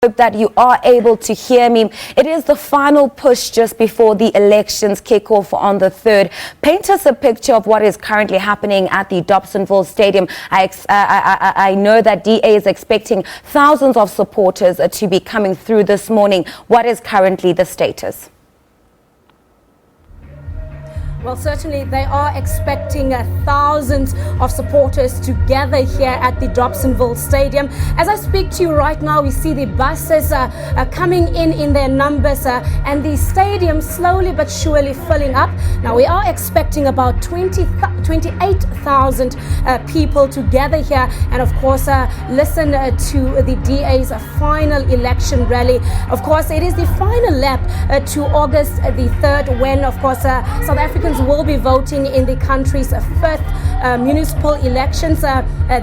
Hope that you are able to hear me. It is the final push just before the elections kick off on the 3rd. Paint us a picture of what is currently happening at the Dobsonville Stadium. I know that DA is expecting thousands of supporters to be coming through this morning. What is currently the status? Well, certainly they are expecting thousands of supporters to gather here at the Dobsonville Stadium. As I speak to you right now, we see the buses coming in their numbers and the stadium slowly but surely filling up. Now, we are expecting about 28,000 people to gather here and, of course, listen to the DA's final election rally. Of course, it is the final lap to August the 3rd when, of course, South Africans will be voting in the country's fifth municipal elections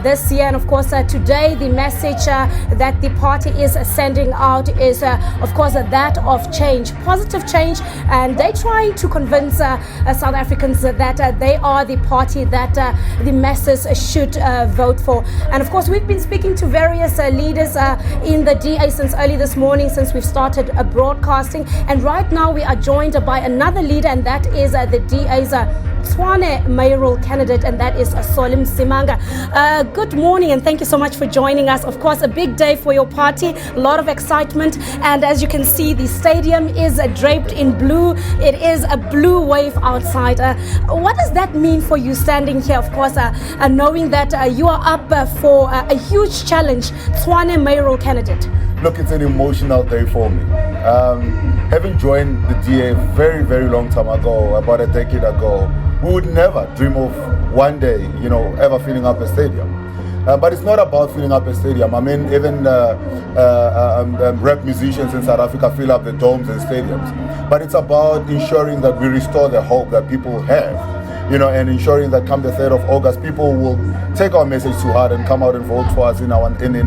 this year. And of course, today the message that the party is sending out is, of course, that of change, positive change. And they're trying to convince South Africans that they are the party that the masses should vote for. And of course, we've been speaking to various leaders in the DA since early this morning, since we've started broadcasting. And right now we are joined by another leader, and that is the DA's Tshwane mayoral candidate, and that is Solim Simanga. Good morning, and thank you so much for joining us. Of course, a big day for your party, a lot of excitement, and as you can see, the stadium is draped in blue. It is a blue wave outside. What does that mean for you standing here, of course, knowing that you are up for a huge challenge, Tshwane mayoral candidate? Look, it's an emotional day for me. Having joined the DA very, very long time ago, about a decade ago, we would never dream of one day, ever filling up a stadium. But it's not about filling up a stadium. I mean, even rap musicians in South Africa fill up the domes and stadiums. But it's about ensuring that we restore the hope that people have. And ensuring that come the 3rd of August, people will take our message to heart and come out and vote for us in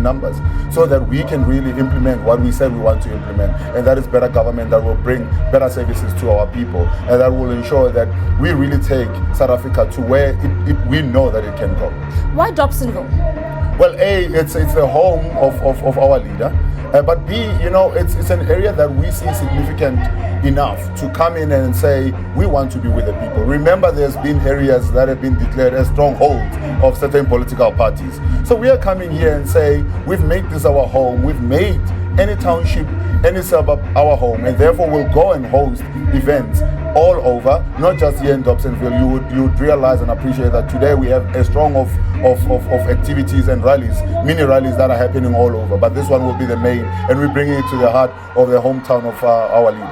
numbers, so that we can really implement what we said we want to implement, and that is better government that will bring better services to our people, and that will ensure that we really take South Africa to where we know that it can go. Why Dobsonville? Well, A, it's the home of our leader, but B, it's an area that we see significant enough to come in and say we want to be with the people. Remember, there's been areas that have been declared as strongholds of certain political parties. So we are coming here and say we've made this our home. We've made any township, any suburb our home, and therefore we'll go and host events all over, not just here in Dobsonville. You would realize and appreciate that today we have a strong of activities and rallies, mini rallies that are happening all over. But this one will be the main, and we're bringing it to the heart of the hometown of our leader.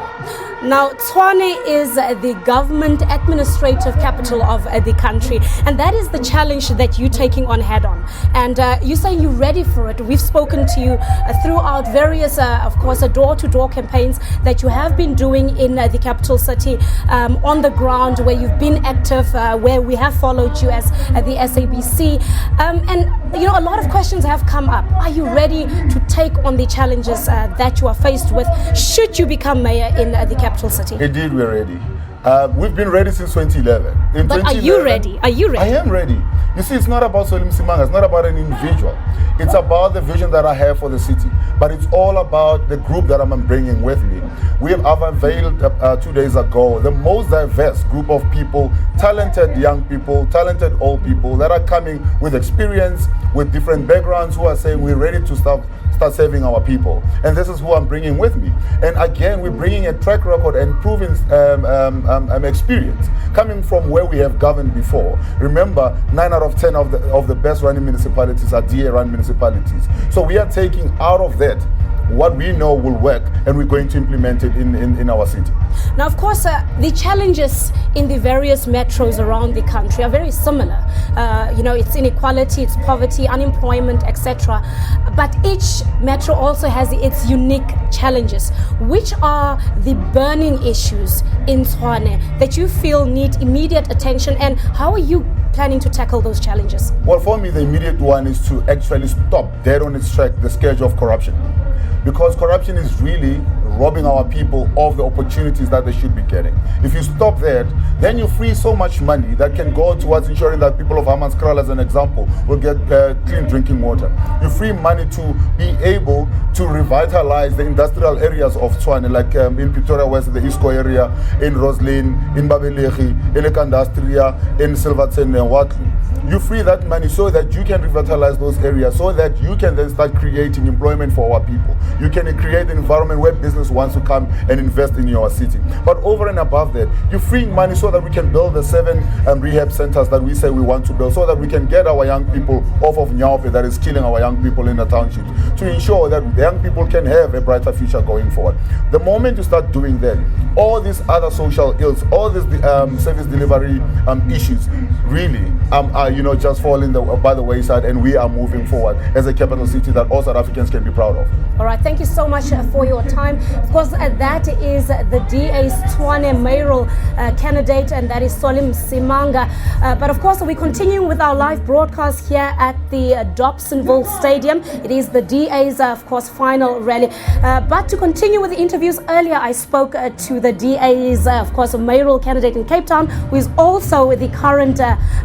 Now, Tshwane is the government administrative capital of the country, and that is the challenge that you're taking on head on. And you say you're ready for it. We've spoken to you throughout various, of course, door-to-door campaigns that you have been doing in the capital city, on the ground, where you've been active, where we have followed you as the SABC. And, a lot of questions have come up. Are you ready to take on the challenges that you are faced with should you become mayor in the capital city? Indeed, we're ready. We've been ready since 2011. But are you ready? Are you ready? I am ready. You see, it's not about Solim Simanga. It's not about an individual. It's about the vision that I have for the city. But it's all about the group that I'm bringing with me. I've unveiled 2 days ago the most diverse group of people, talented young people, talented old people that are coming with experience, with different backgrounds, who are saying we're ready to start serving our people. And this is who I'm bringing with me. And again, we're bringing a track record and proven experience coming from where we have governed before. Remember, 9 out of 10 of the best running municipalities are DA-run municipalities. So we are taking out of that what we know will work, and we're going to implement it in our city. Now, of course, the challenges in the various metros around the country are very similar. It's inequality, it's poverty, unemployment, etc. But each metro also has its unique challenges. Which are the burning issues in Tshwane that you feel need immediate attention, and how are you planning to tackle those challenges? Well, for me, the immediate one is to actually stop dead on its track the scourge of corruption. Because corruption is really robbing our people of the opportunities that they should be getting. If you stop that, then you free so much money that can go towards ensuring that people of Hammanskraal, as an example, will get clean drinking water. You free money to be able to revitalize the industrial areas of Tshwane, like in Pretoria West, the Isco area, in Roslyn, in Babelegi, in Ekandastria, in Silverton and Watley. You free that money so that you can revitalize those areas, so that you can then start creating employment for our people. You can create an environment where business wants to come and invest in your city. But over and above that, you're freeing money so that we can build the 7 rehab centers that we say we want to build, so that we can get our young people off of Nyaope that is killing our young people in the township, to ensure that the young people can have a brighter future going forward. The moment you start doing that, all these other social ills, all these service delivery issues really are just falling by the wayside, and we are moving forward as a capital city that all South Africans can be proud of. All right, thank you so much for your time. Of course, that is the DA's Tshwane mayoral candidate, and that is Solim Simanga. But of course, we're continuing with our live broadcast here at the Dobsonville Stadium. It is the DA's, of course, final rally. But to continue with the interviews, earlier I spoke to the DA's, of course, mayoral candidate in Cape Town, who is also the current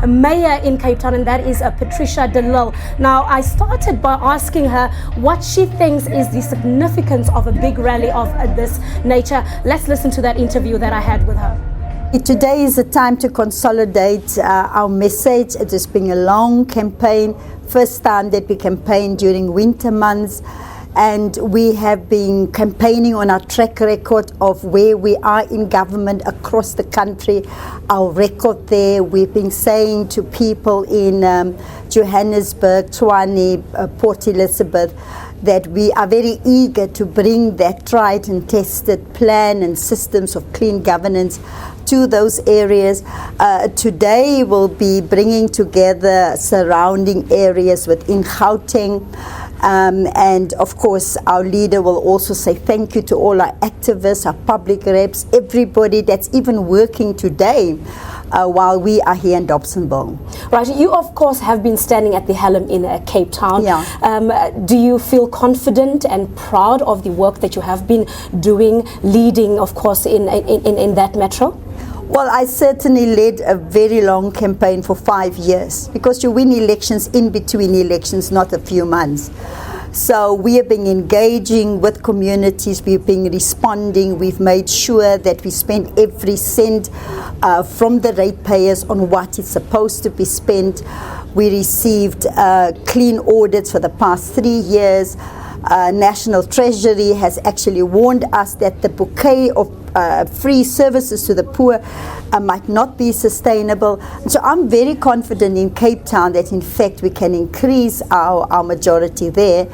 mayor in Cape Town, and that is Patricia de Lille. Now, I started by asking her what she thinks is the significance of a big rally of this nature. Let's listen to that interview that I had with her. Today is the time to consolidate our message. It has been a long campaign, first time that we campaigned during winter months, and we have been campaigning on our track record of where we are in government across the country, our record there. We've been saying to people in Johannesburg, Tshwane, Port Elizabeth, that we are very eager to bring that tried and tested plan and systems of clean governance to those areas. Today we'll be bringing together surrounding areas within Gauteng. And of course, our leader will also say thank you to all our activists, our public reps, everybody that's even working today while we are here in Dobsonville. Right, you of course have been standing at the helm in Cape Town. Yeah. Do you feel confident and proud of the work that you have been doing, leading, of course, in that metro? Well, I certainly led a very long campaign for 5 years, because you win elections in between elections, not a few months. So we have been engaging with communities, we've been responding, we've made sure that we spend every cent from the ratepayers on what is supposed to be spent. We received clean audits for the past 3 years. National Treasury has actually warned us that the bouquet of free services to the poor might not be sustainable. So I'm very confident in Cape Town that in fact we can increase our majority there.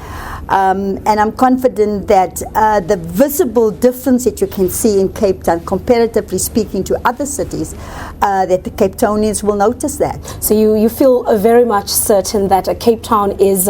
And I'm confident that the visible difference that you can see in Cape Town, comparatively speaking to other cities, that the Cape Townians will notice that. So you feel very much certain that Cape Town is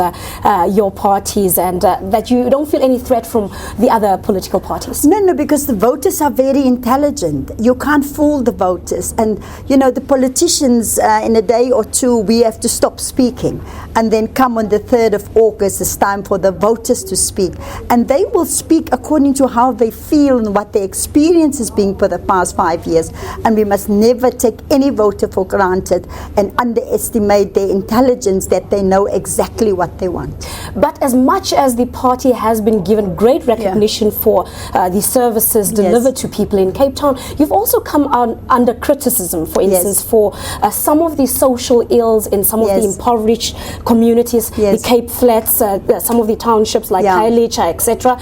your parties, and that you don't feel any threat from the other political parties? No, because the voters are very intelligent. You can't fool the voters. And, the politicians, in a day or two, we have to stop speaking. And then come on the 3rd of August, it's time for the voters to speak. And they will speak according to how they feel and what their experience has been for the past 5 years. And we must never take any voter for granted and underestimate their intelligence, that they know exactly what they want. But as much as the party has been given great recognition for the services delivered to people in Cape Town, you've also come under criticism, for instance, for some of the social ills in some of the impoverished communities, the Cape Flats, some of the townships like Khayelitsha, etc.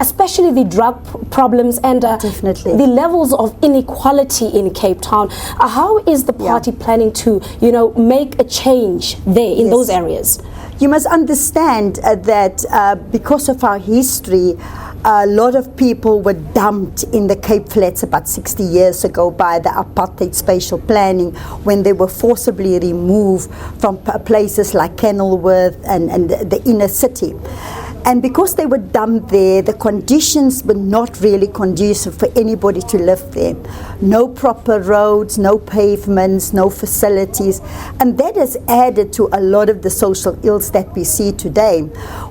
Especially the drug problems and the levels of inequality in Cape Town. How is the party planning to, make a change there in those areas? You must understand that because of our history, a lot of people were dumped in the Cape Flats about 60 years ago by the apartheid spatial planning, when they were forcibly removed from places like Kenilworth and the inner city. And because they were dumped there, the conditions were not really conducive for anybody to live there. No proper roads, no pavements, no facilities. And that has added to a lot of the social ills that we see today.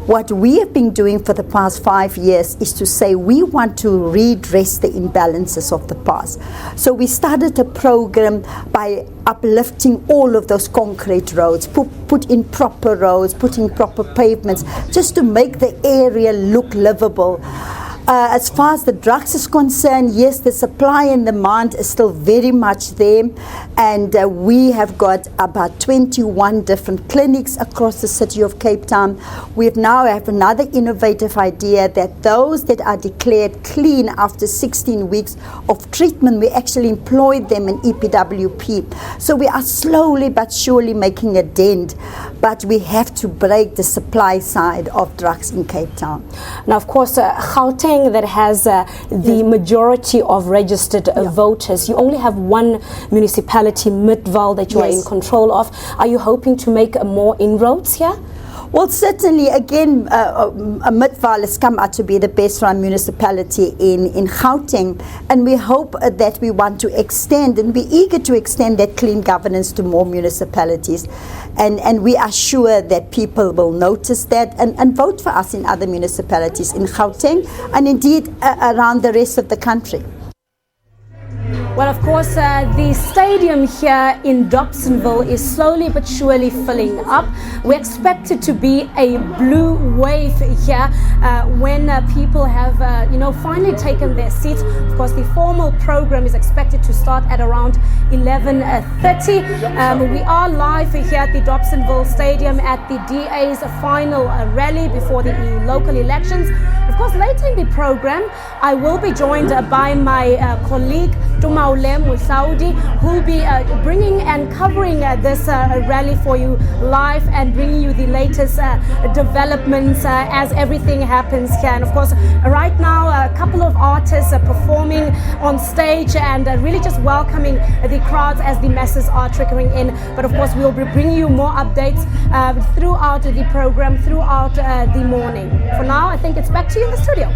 What we have been doing for the past 5 years is to say we want to redress the imbalances of the past. So we started a program by uplifting all of those concrete roads, put in proper roads, put in proper pavements, just to make the area look livable. As far as the drugs is concerned, yes, the supply and demand is still very much there, and we have got about 21 different clinics across the city of Cape Town. We now have another innovative idea that those that are declared clean after 16 weeks of treatment, we actually employ them in EPWP. So we are slowly but surely making a dent, but we have to break the supply side of drugs in Cape Town. Now, of course, Gauteng, that has the majority of registered voters. You only have one municipality, Midvaal, that you are in control of. Are you hoping to make more inroads here? Well, certainly, again, Midvaal has come out to be the best run municipality in Gauteng, and we hope that we want to extend and be eager to extend that clean governance to more municipalities. And we are sure that people will notice that and vote for us in other municipalities in Gauteng and indeed around the rest of the country. Well, of course, the stadium here in Dobsonville is slowly but surely filling up. We expect it to be a blue wave here when people have, finally taken their seats. Of course, the formal program is expected to start at around 11:30. We are live here at the Dobsonville Stadium at the DA's final rally before the local elections. Of course, later in the program, I will be joined by my colleague, Saudi, who will be bringing and covering this rally for you live and bringing you the latest developments as everything happens here. And of course, right now, a couple of artists are performing on stage and really just welcoming the crowds as the masses are trickling in. But of course, we'll be bringing you more updates throughout the program, throughout the morning. For now, I think it's back to you in the studio.